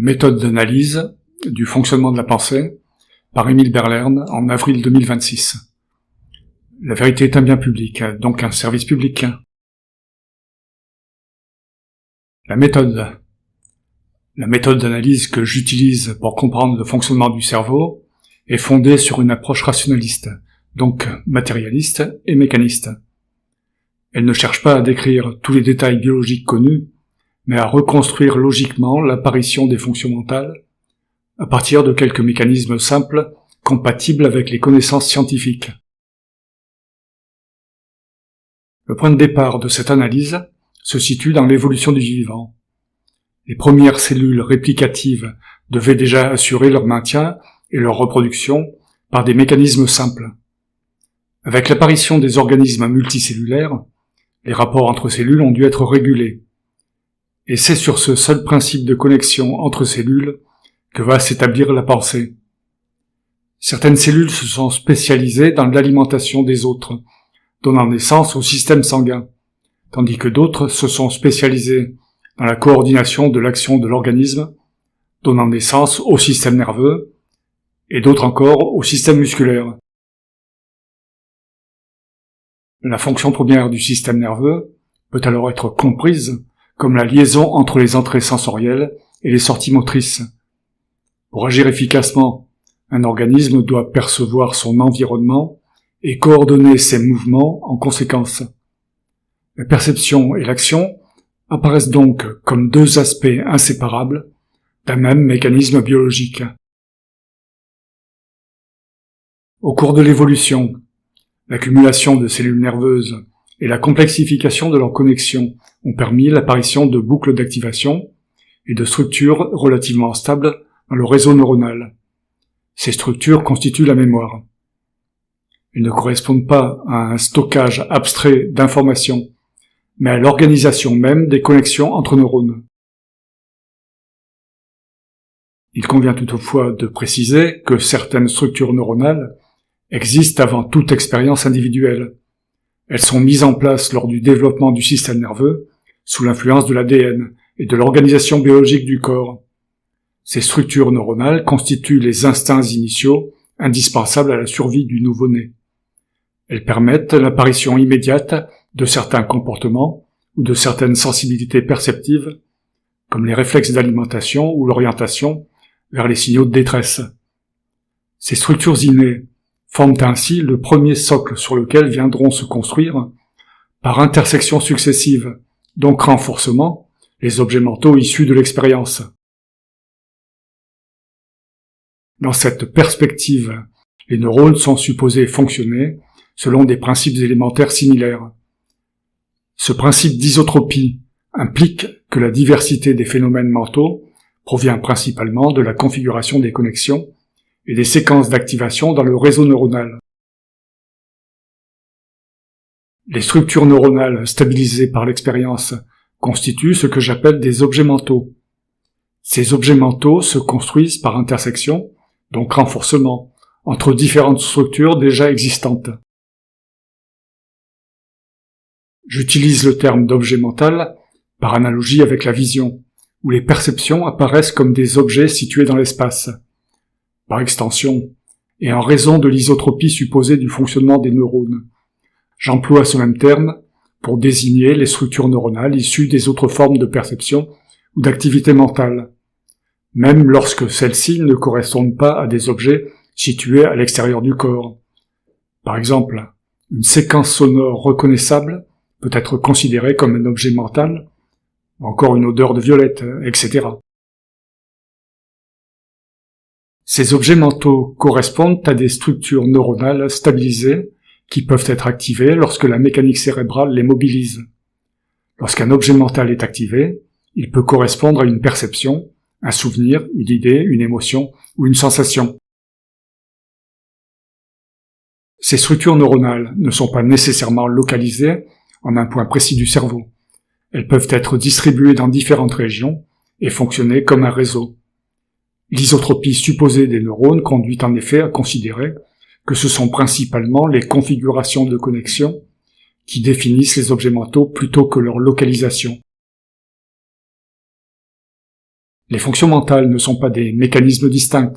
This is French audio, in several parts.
Méthode d'analyse du fonctionnement de la pensée par Émile Berlern en avril 2026. La vérité est un bien public, donc un service public. La méthode d'analyse que j'utilise pour comprendre le fonctionnement du cerveau est fondée sur une approche rationaliste, donc matérialiste et mécaniste. Elle ne cherche pas à décrire tous les détails biologiques connus, mais à reconstruire logiquement l'apparition des fonctions mentales à partir de quelques mécanismes simples compatibles avec les connaissances scientifiques. Le point de départ de cette analyse se situe dans l'évolution du vivant. Les premières cellules réplicatives devaient déjà assurer leur maintien et leur reproduction par des mécanismes simples. Avec l'apparition des organismes multicellulaires, les rapports entre cellules ont dû être régulés. Et c'est sur ce seul principe de connexion entre cellules que va s'établir la pensée. Certaines cellules se sont spécialisées dans l'alimentation des autres, donnant naissance au système sanguin, tandis que d'autres se sont spécialisées dans la coordination de l'action de l'organisme, donnant naissance au système nerveux, et d'autres encore au système musculaire. La fonction première du système nerveux peut alors être comprise comme la liaison entre les entrées sensorielles et les sorties motrices. Pour agir efficacement, un organisme doit percevoir son environnement et coordonner ses mouvements en conséquence. La perception et l'action apparaissent donc comme deux aspects inséparables d'un même mécanisme biologique. Au cours de l'évolution, l'accumulation de cellules nerveuses et la complexification de leurs connexions ont permis l'apparition de boucles d'activation et de structures relativement stables dans le réseau neuronal. Ces structures constituent la mémoire. Elles ne correspondent pas à un stockage abstrait d'informations, mais à l'organisation même des connexions entre neurones. Il convient toutefois de préciser que certaines structures neuronales existent avant toute expérience individuelle. Elles sont mises en place lors du développement du système nerveux, sous l'influence de l'ADN et de l'organisation biologique du corps. Ces structures neuronales constituent les instincts initiaux indispensables à la survie du nouveau-né. Elles permettent l'apparition immédiate de certains comportements ou de certaines sensibilités perceptives, comme les réflexes d'alimentation ou l'orientation vers les signaux de détresse. Ces structures innées forment ainsi le premier socle sur lequel viendront se construire, par intersection successive, donc renforcement, les objets mentaux issus de l'expérience. Dans cette perspective, les neurones sont supposés fonctionner selon des principes élémentaires similaires. Ce principe d'isotropie implique que la diversité des phénomènes mentaux provient principalement de la configuration des connexions et des séquences d'activation dans le réseau neuronal. Les structures neuronales stabilisées par l'expérience constituent ce que j'appelle des objets mentaux. Ces objets mentaux se construisent par intersection, donc renforcement, entre différentes structures déjà existantes. J'utilise le terme d'objet mental par analogie avec la vision, où les perceptions apparaissent comme des objets situés dans l'espace. Par extension, et en raison de l'isotropie supposée du fonctionnement des neurones, j'emploie ce même terme pour désigner les structures neuronales issues des autres formes de perception ou d'activité mentale, même lorsque celles-ci ne correspondent pas à des objets situés à l'extérieur du corps. Par exemple, une séquence sonore reconnaissable peut être considérée comme un objet mental, ou encore une odeur de violette, etc. Ces objets mentaux correspondent à des structures neuronales stabilisées qui peuvent être activées lorsque la mécanique cérébrale les mobilise. Lorsqu'un objet mental est activé, il peut correspondre à une perception, un souvenir, une idée, une émotion ou une sensation. Ces structures neuronales ne sont pas nécessairement localisées en un point précis du cerveau. Elles peuvent être distribuées dans différentes régions et fonctionner comme un réseau. L'isotropie supposée des neurones conduit en effet à considérer que ce sont principalement les configurations de connexion qui définissent les objets mentaux plutôt que leur localisation. Les fonctions mentales ne sont pas des mécanismes distincts.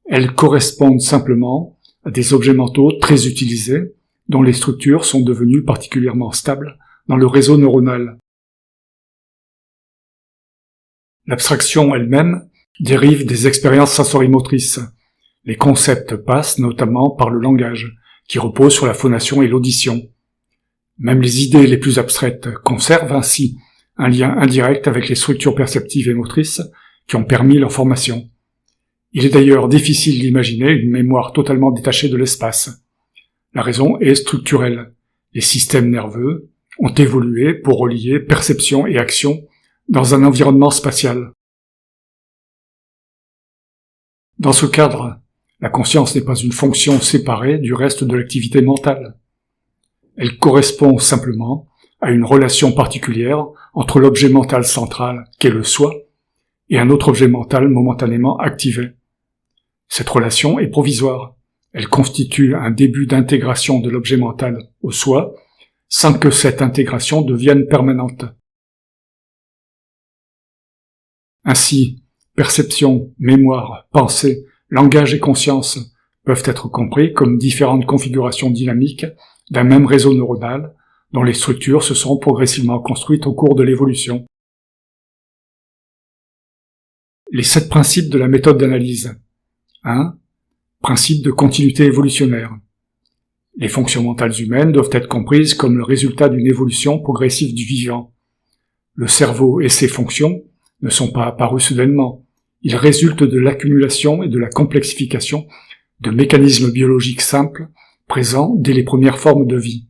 Elles correspondent simplement à des objets mentaux très utilisés, dont les structures sont devenues particulièrement stables dans le réseau neuronal. L'abstraction elle-même dérive des expériences sensorimotrices. Les concepts passent notamment par le langage, qui repose sur la phonation et l'audition. Même les idées les plus abstraites conservent ainsi un lien indirect avec les structures perceptives et motrices qui ont permis leur formation. Il est d'ailleurs difficile d'imaginer une mémoire totalement détachée de l'espace. La raison est structurelle. Les systèmes nerveux ont évolué pour relier perception et action dans un environnement spatial. Dans ce cadre, la conscience n'est pas une fonction séparée du reste de l'activité mentale. Elle correspond simplement à une relation particulière entre l'objet mental central, qu'est le soi, et un autre objet mental momentanément activé. Cette relation est provisoire. Elle constitue un début d'intégration de l'objet mental au soi, sans que cette intégration devienne permanente. Ainsi, perception, mémoire, pensée, langage et conscience peuvent être compris comme différentes configurations dynamiques d'un même réseau neuronal dont les structures se sont progressivement construites au cours de l'évolution. Les 7 principes de la méthode d'analyse. 1. Principe de continuité évolutionnaire. Les fonctions mentales humaines doivent être comprises comme le résultat d'une évolution progressive du vivant. Le cerveau et ses fonctions ne sont pas apparus soudainement. Ils résultent de l'accumulation et de la complexification de mécanismes biologiques simples présents dès les premières formes de vie.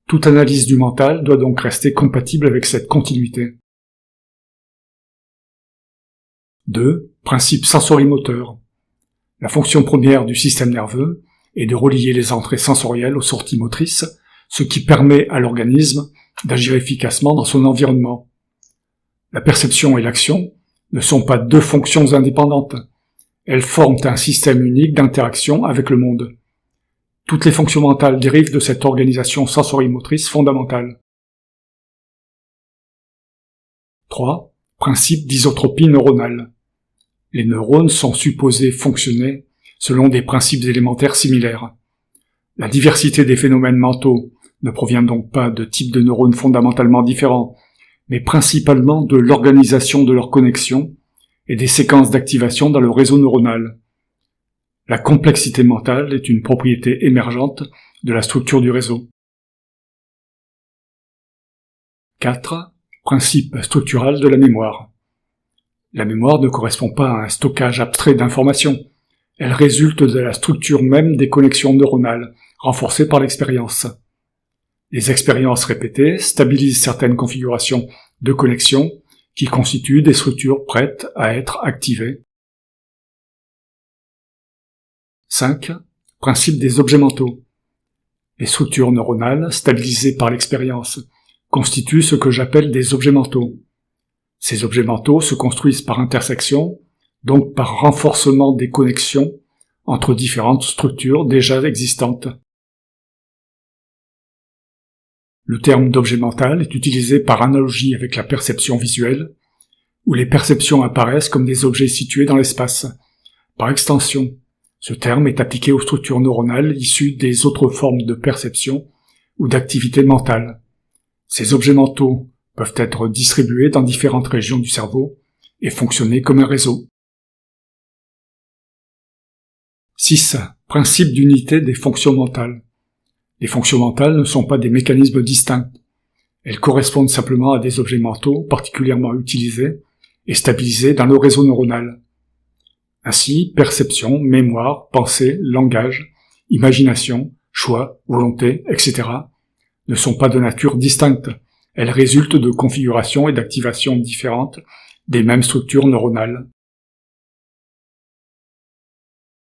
Toute analyse du mental doit donc rester compatible avec cette continuité. 2. Principe sensorimoteur. La fonction première du système nerveux est de relier les entrées sensorielles aux sorties motrices, ce qui permet à l'organisme d'agir efficacement dans son environnement. La perception et l'action ne sont pas 2 fonctions indépendantes. Elles forment un système unique d'interaction avec le monde. Toutes les fonctions mentales dérivent de cette organisation sensorimotrice fondamentale. 3. Principe d'isotropie neuronale. Les neurones sont supposés fonctionner selon des principes élémentaires similaires. La diversité des phénomènes mentaux ne provient donc pas de types de neurones fondamentalement différents, mais principalement de l'organisation de leurs connexions et des séquences d'activation dans le réseau neuronal. La complexité mentale est une propriété émergente de la structure du réseau. 4. Principe structural de la mémoire. La mémoire ne correspond pas à un stockage abstrait d'informations. Elle résulte de la structure même des connexions neuronales, renforcées par l'expérience. Les expériences répétées stabilisent certaines configurations de connexion qui constituent des structures prêtes à être activées. 5. Principe des objets mentaux. Les structures neuronales, stabilisées par l'expérience, constituent ce que j'appelle des objets mentaux. Ces objets mentaux se construisent par intersection, donc par renforcement des connexions entre différentes structures déjà existantes. Le terme d'objet mental est utilisé par analogie avec la perception visuelle, où les perceptions apparaissent comme des objets situés dans l'espace. Par extension, ce terme est appliqué aux structures neuronales issues des autres formes de perception ou d'activité mentale. Ces objets mentaux peuvent être distribués dans différentes régions du cerveau et fonctionner comme un réseau. 6. Principe d'unité des fonctions mentales. Les fonctions mentales ne sont pas des mécanismes distincts. Elles correspondent simplement à des objets mentaux particulièrement utilisés et stabilisés dans le réseau neuronal. Ainsi, perception, mémoire, pensée, langage, imagination, choix, volonté, etc. ne sont pas de nature distincte. Elles résultent de configurations et d'activations différentes des mêmes structures neuronales.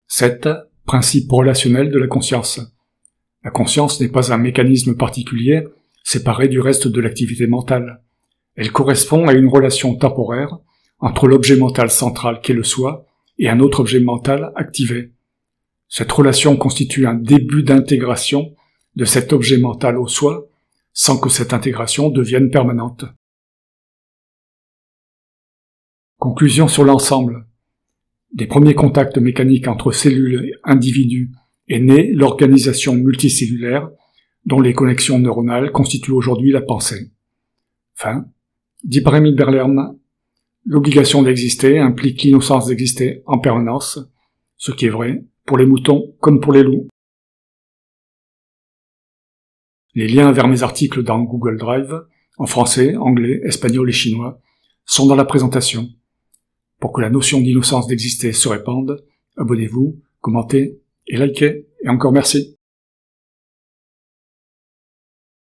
7. Principe relationnel de la conscience. La conscience n'est pas un mécanisme particulier séparé du reste de l'activité mentale. Elle correspond à une relation temporaire entre l'objet mental central qu'est le soi et un autre objet mental activé. Cette relation constitue un début d'intégration de cet objet mental au soi, sans que cette intégration devienne permanente. Conclusion sur l'ensemble. Des premiers contacts mécaniques entre cellules et individus est née l'organisation multicellulaire dont les connexions neuronales constituent aujourd'hui la pensée. Fin. Dit par Émile Berlerme, l'obligation d'exister implique l'innocence d'exister en permanence, ce qui est vrai pour les moutons comme pour les loups. Les liens vers mes articles dans Google Drive, en français, anglais, espagnol et chinois, sont dans la présentation. Pour que la notion d'innocence d'exister se répande, abonnez-vous, commentez et likez, et encore merci.